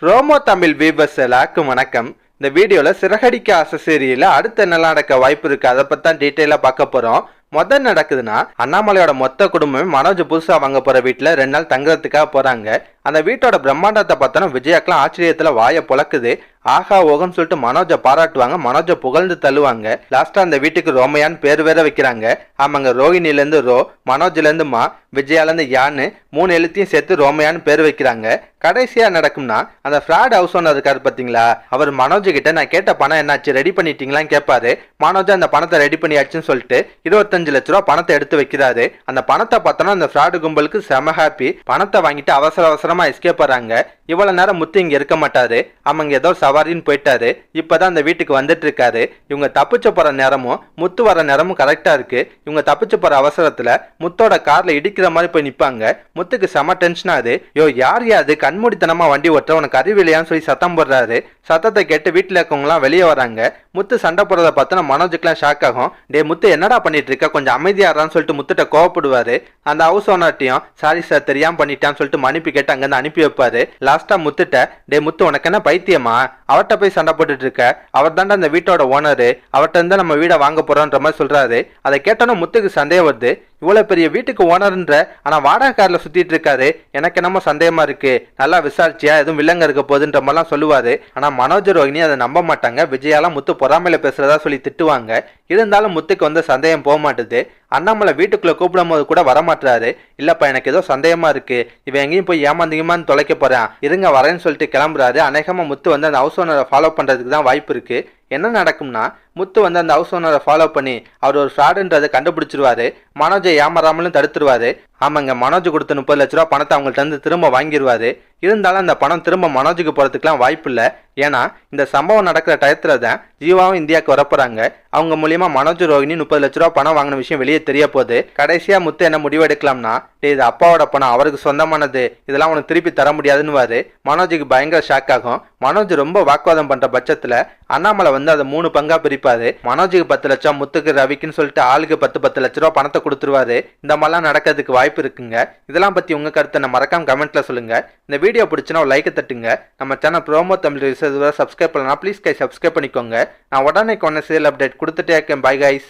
Promo Tamil viewers எல்லாருக்கும் வணக்கம். இந்த வீடியோவில் சிறகடிக்க ஆசை சீரியல்ல அடுத்து என்ன நடக்க வாய்ப்பு இருக்கு அதை பற்றி தான் டீட்டெயிலாக பார்க்க போகிறோம். முதல் நடக்குதுன்னா, அண்ணாமலையோட மொத்த குடும்பமே மனோஜ் புதுசா வாங்க போற வீட்டுல 2 நாள் தங்குறதுக்காக போறாங்க. அந்த வீட்டோட பிரம்மாண்டத்தை பார்த்தோன்னா விஜயாக்கெல்லாம் ஆச்சரியத்துல வாயை பொழக்குது. ஆஹா ஓகம்னு சொல்லிட்டு மனோஜை பாராட்டுவாங்க, மனோஜை புகழ்ந்து தள்ளுவாங்க. லாஸ்டா அந்த வீட்டுக்கு ரோமையான்னு பேர் வேற வைக்கிறாங்க. ஆமாங்க, ரோஹிணில இருந்து ரோ, மனோஜ்ல இருந்து மா, விஜயால இருந்து யான்னு 3 எழுத்தையும் சேர்த்து ரோமையான்னு பேர் வைக்கிறாங்க. கடைசியா நடக்கும்னா, அந்த ஃப்ராட் ஹவுஸ் ஓனர் இருக்காரு பாத்தீங்களா, அவர் மனோஜ் கிட்ட நான் கேட்ட பணம் என்னாச்சு, ரெடி பண்ணிட்டீங்களான்னு கேட்பாரு. மனோஜ் அந்த பணத்தை ரெடி பண்ணியாச்சுன்னு சொல்லிட்டு 25 லட்ச ரூபா பணத்தை எடுத்து வைக்கிறாரு. அந்த பணத்தை பார்த்தோன்னா அந்த ஃப்ராடு கும்பலுக்கு செம ஹாப்பி. பணத்தை வாங்கிட்டு அவசர அவசரமா எஸ்கேப் ஆறாங்க. இவ்வளவு நேரம் முத்து இங்க இருக்க மாட்டாரு, அவங்க ஏதோ சவாரின்னு போயிட்டாரு. இப்பதான் அந்த வீட்டுக்கு வந்துட்டு இருக்காரு. இவங்க தப்பிச்சு போற நேரமும் முத்து வர நேரமும் கரெக்டா இருக்கு. இவங்க தப்பிச்சு போற அவசரத்துல முத்தோட கார்ல இடிக்கிற மாதிரி போய் நிப்பாங்க. முத்துக்கு செம டென்ஷன் ஆகுது. யார் யாது கண்மூடித்தனமா வண்டி ஓட்டுற, உனக்கு அறிவில்லையான்னு சொல்லி சத்தம் போடுறாரு. சத்தத்தை கேட்டு வீட்டுல இருக்கவங்க எல்லாம் வெளியே வராங்க. முத்து சண்டை போடுறத பார்த்தோன்னா மனோஜுக்குலாம் ஷாக் ஆகும். டே முத்து, என்னடா பண்ணிட்டு இருக்க, கொஞ்சம் அமைதியாறான்னு சொல்லிட்டு முத்துட்ட கோவப்படுவாரு. அந்த ஹவுஸ் ஓனர்ட்டையும் சாரி சார் தெரியாம பண்ணிட்டான்னு சொல்லிட்டு மன்னிப்பு கேட்டு அங்கிருந்து அனுப்பி வைப்பாரு. லாஸ்டா முத்துட்ட, டே முத்து உனக்கு என்ன பைத்தியமா, அவர்கிட்ட போய் சண்டை போட்டுட்டு இருக்க, அவர் தாண்டா அந்த வீட்டோட ஓனரு, அவர்கிட்ட இருந்தா நம்ம வீடை வாங்க போறோன்ற மாதிரி சொல்றாரு. அதை கேட்டோன்னா முத்துக்கு சந்தேகம் வருது. இவ்வளவு பெரிய வீட்டுக்கு ஓனர்ன்ற, ஆனா வாடகை கார்ல சுத்திட்டு இருக்காரு, எனக்கு என்னமோ சந்தேகமா இருக்கு, நல்லா விசாரிச்சியா எதுவும் வில்லங்க இருக்க போகுதுன்ற மாதிரிலாம் சொல்லுவாரு. ஆனா மனோஜ் ரோஹிணி அதை நம்ப மாட்டாங்க. விஜயாலாம் முத்து பொறாமையில பேசுறதா சொல்லி திட்டுவாங்க. இருந்தாலும் முத்துக்கு வந்து சந்தேகம் போக மாட்டுது. அண்ணாமலை வீட்டுக்குள்ள கூப்பிடும் போது கூட வரமாட்டாரு. இல்லப்பா எனக்கு ஏதோ சந்தேகமா இருக்கு, இவன் எங்கேயும் போய் ஏமாந்தீங்கமான்னு தொலைக்க போறான், இருங்க வரேன்னு சொல்லிட்டு கிளம்புறாரு. அநேகமா முத்து வந்து அந்த ஹவுஸ் ஓனரை ஃபாலோ பண்றதுக்கு தான் வாய்ப்பு இருக்கு. என்ன நடக்கும்னா, முத்து வந்து அந்த ஹவுஸ் ஓனரை ஃபாலோ பண்ணி அவர் ஒரு ஃப்ராடுன்றதை கண்டுபிடிச்சிருவாரு. மனோஜை ஏமாறாமலும் தடுத்துருவாரு. ஆமாங்க, மனோஜ் கொடுத்த 30 லட்ச ரூபா பணத்தை அவங்கள்ட்ட இருந்து திரும்ப வாங்கிடுவாரு. இருந்தாலும் அந்த பணம் திரும்ப மனோஜுக்கு போறதுக்குலாம் வாய்ப்பு இல்லை. ஏன்னா இந்த சம்பவம் நடக்கிற டயத்துல தான் ஜீவாவும் இந்தியாவுக்கு வரப்போறாங்க. அவங்க மூலியமா மனோஜ் ரோஹிணி 30 லட்ச ரூபா பணம் வாங்கின விஷயம் வெளியே தெரிய போகுது. கடைசியா முத்து என்ன முடிவு எடுக்கலாம்னா, இது அப்பாவோட பணம், அவருக்கு சொந்தமானது, இதெல்லாம் உனக்கு திருப்பி தர முடியாதுன்னு மனோஜுக்கு பயங்கர ஷாக் ஆகும். மனோஜ் ரொம்ப வாக்குவாதம் பண்ற பட்சத்துல அண்ணாமலை வந்து அதை 3 பங்கா பிரிப்பாரு. மனோஜுக்கு 10 லட்சம், முத்துக்கு ரவிக்குன்னு சொல்லிட்டு ஆளுக்கு 10 லட்ச ரூபா பணத்தை கொடுத்துருவாரு. இந்த மாதிரிலாம் நடக்கிறதுக்கு வாய்ப்பு இருக்குங்க. இதெல்லாம் பத்தி உங்க கருத்தை மறக்காம கமெண்ட்ல சொல்லுங்க. இந்த வீடியோ பிடிச்சுன்னா ஒரு லைக் தட்டுங்க. நம்ம சேனல் ப்ரோமோ தமிழ் சப்ஸ்கிரைப் பண்ணலாம், ப்ளீஸ் கை சப்ஸ்கிரைப் பண்ணிக்கோங்க. நான் உடனே சீரியல் அப்டேட் கொடுத்துட்டே இருக்கேன். Bye guys.